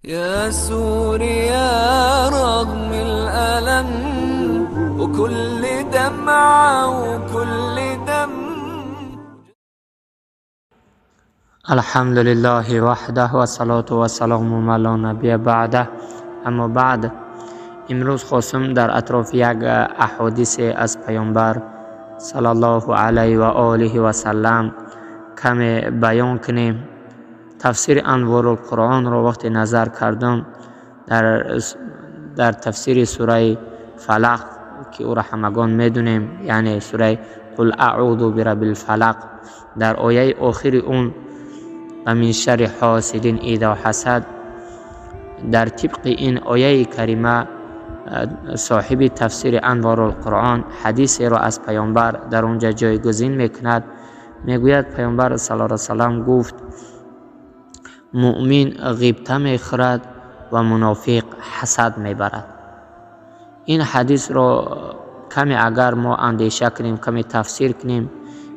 يا سوريا رغم الألم وكل دمعة وكل دم. الحمد لله وحده و صلات و سلام علی نبی بعده. اما بعد، امروز خواستم در اطراف یک احادیث از پیامبر صلی الله علیه و آله و سلم کمی بیان کنیم. تفسیر انوار القرآن را وقتی نظر کردم در تفسیر سوره فلق که او را همگان میدونیم، یعنی سوره قل اعوذ برب الفلق، در آیه آخر اون و من شر حاسد اذا حسد، در طبق این آیه کریمه صاحب تفسیر انوار القرآن حدیث را از پیامبر در اونجا جایگزین میکند. میگوید پیامبر صلی الله علیه وسلم گفت مؤمن غیبته میخورد و منافق حسد میبرد. این حدیث را کمی اگر ما اندیشه کنیم، کمی تفسیر کنیم،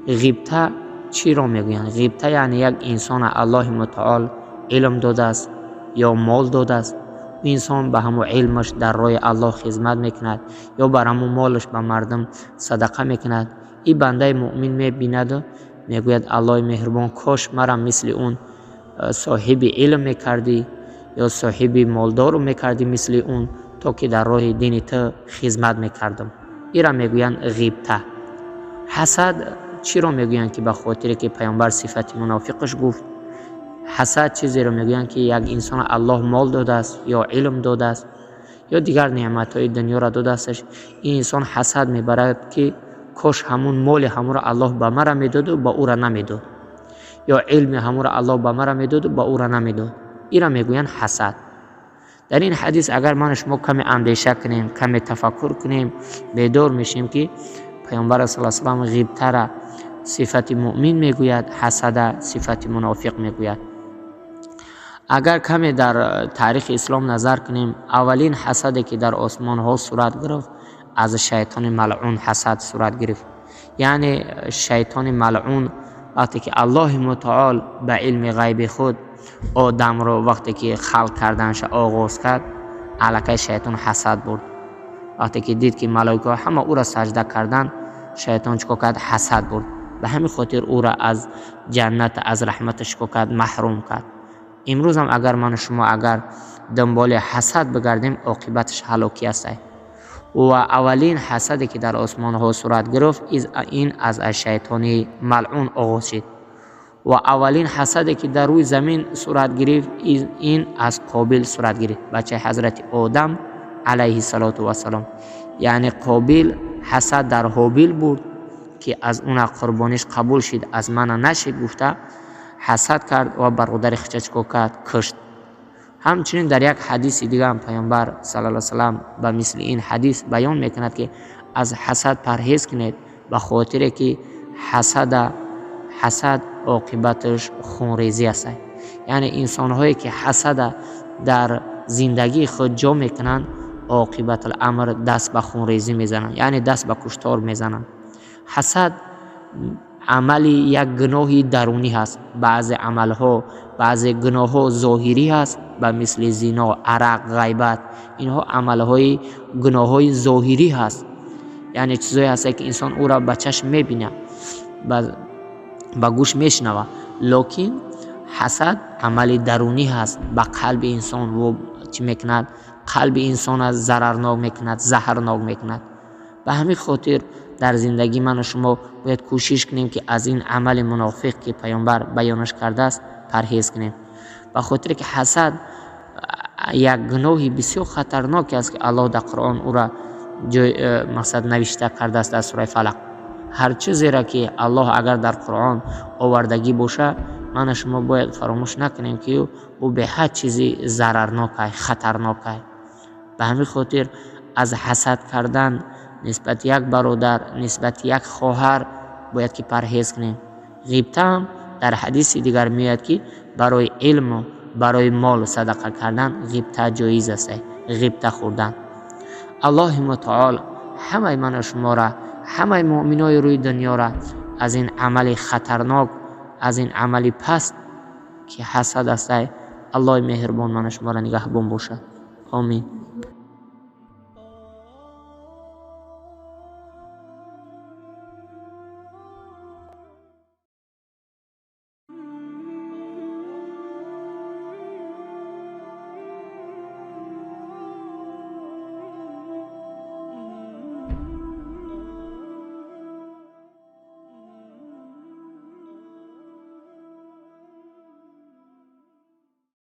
غیبته چی را میگویند؟ غیبته یعنی یک انسان الله متعال علم داده است یا مال داده است، انسان به همون علمش در راه الله خدمت میکند یا بر همون مالش به مردم صدقه میکند. این بنده مؤمن میبیند و میگوید الله مهربان، کاش مرا مثل اون صاحب علم میکردی یا صاحب مالدار میکردی مثل اون، تا که در راه دین تو خدمت میکردم. این را میگویند غیبته. حسد چی را میگویند؟ که به خاطر که پیامبر صفت منافقش گفت. حسد چیزی را میگویند که یک انسان الله مال داده است یا علم داده است یا دیگر نعمتهای دنیا را داده استش، این انسان حسد میبرد که کاش همون مال همون را الله به مرا میداد و به او را نمیداد، یا علم همون را الله به مرا میداد و به او را نمیداد. این را میگویند حسد. در این حدیث اگر ما شما کمی اندیشه کنیم، کمی تفکر کنیم، بیدار میشیم که پیامبر صلی الله علیه و سلم غیبته را صفت مؤمن میگوید، حسد صفت منافق میگوید. اگر کمی در تاریخ اسلام نظر کنیم، اولین حسدی که در آسمان ها صورت گرفت از شیطان ملعون حسد صورت گرفت. یعنی شیطان ملعون وقتی که الله متعال به علم غیب خود آدم رو وقتی که خلق کردنش آغاز کرد، الکی شیطان حسد برد. وقتی که دید که ملائکه همه او را سجده کردن، شیطان چکو کرد؟ حسد برد. به همین خاطر او را از جنت، از رحمتش چکو کرد؟ محروم کرد. امروز هم اگر من شما اگر دنبال حسد بگردیم، عاقبتش هلاکی است. و اولین حسدی که در آسمان ها صورت گرفت این از شیطان ملعون آغاز شد. و اولین حسدی که در روی زمین صورت گرفت این از قابیل صورت گرفت، بچه حضرت آدم علیه السلام. یعنی قابیل حسد در حابیل بود که از اون قربانیش قبول شد، از من نشد گفته حسد کرد و برادر خچچکو کرد، کشت. همچنین در یک حدیث دیگه هم پیامبر صلی الله علیه وسلم به مثل این حدیث بیان میکند که از حسد پرهیز کنید، به خاطر که حسد عاقبتش خونریزی است. یعنی انسان هایی که حسد در زندگی خود جا میکنند، عاقبت الامر دست به خونریزی میزنند، یعنی دست به کشتار میزنند. حسد عملی یک گناهی درونی هست. بعض عملها، بعض گناهها ظاهری هست، به مثل زنا، عرق، غیبت. اینها عملهای گناههای ظاهری هست، یعنی چیزایی هست که انسان او را به چشم میبینه، به گوش میشنوه. لکن حسد عمل درونی هست، به قلب انسان و چی میکند؟ قلب انسان از ضررناک میکند، زهرناک میکند. به همین خاطر در زندگی من و شما باید کوشش کنیم که از این عمل منافق که پیامبر بیانش کرده است پرهیز کنیم، به خاطر که حسد یک گناهی بسیار خطرناک است که الله در قرآن او را مقصد نوشته کرده است در سوره فلق. هر چیزی را که الله اگر در قرآن آوردگی باشه، من و شما باید فراموش نکنیم که او به هر چیزی ضررناک است، خطرناک است. به همین خاطر از حسد کردن نسبت یک برادر، نسبت یک خواهر باید که پرهیز کنیم. غیبته هم در حدیث دیگر میاد که برای علم و برای مال صدقه کردن غیبته جایز است، غیبته خوردن. الله متعال همه من و شما را، همه مؤمنای روی دنیا را از این عمل خطرناک، از این عمل پست که حسد است الله مهربان من شما را نگهبان باشد. آمین.